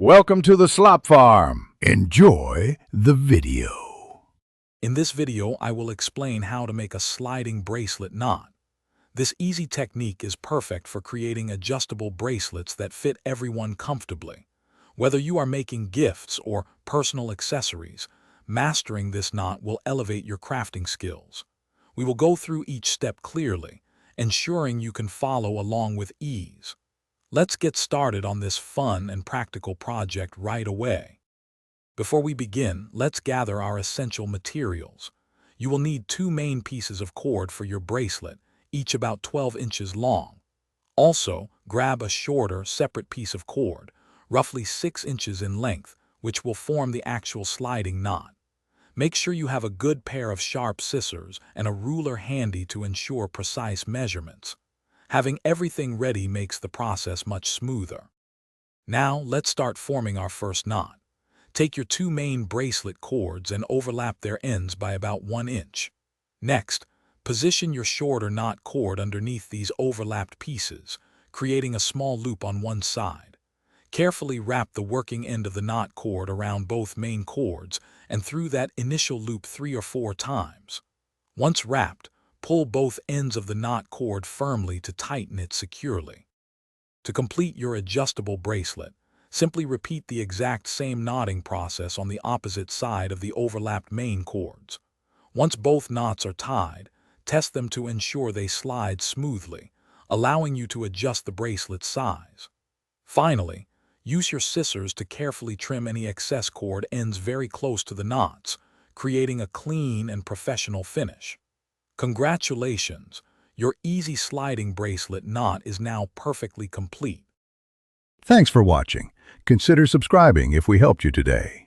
Welcome to the Slop Farm. Enjoy the video. In this video, I will explain how to make a sliding bracelet knot. This easy technique is perfect for creating adjustable bracelets that fit everyone comfortably. Whether you are making gifts or personal accessories, mastering this knot will elevate your crafting skills. We will go through each step clearly, ensuring you can follow along with ease. Let's get started on this fun and practical project right away. Before we begin, let's gather our essential materials. You will need 2 main pieces of cord for your bracelet, each about 12 inches long. Also, grab a shorter, separate piece of cord, roughly 6 inches in length, which will form the actual sliding knot. Make sure you have a good pair of sharp scissors and a ruler handy to ensure precise measurements. Having everything ready makes the process much smoother. Now, let's start forming our first knot. Take your 2 main bracelet cords and overlap their ends by about 1 inch. Next, position your shorter knot cord underneath these overlapped pieces, creating a small loop on one side. Carefully wrap the working end of the knot cord around both main cords and through that initial loop 3 or 4 times. Once wrapped, pull both ends of the knot cord firmly to tighten it securely. To complete your adjustable bracelet, simply repeat the exact same knotting process on the opposite side of the overlapped main cords. Once both knots are tied, test them to ensure they slide smoothly, allowing you to adjust the bracelet's size. Finally, use your scissors to carefully trim any excess cord ends very close to the knots, creating a clean and professional finish. Congratulations! Your easy sliding bracelet knot is now perfectly complete. Thanks for watching. Consider subscribing if we helped you today.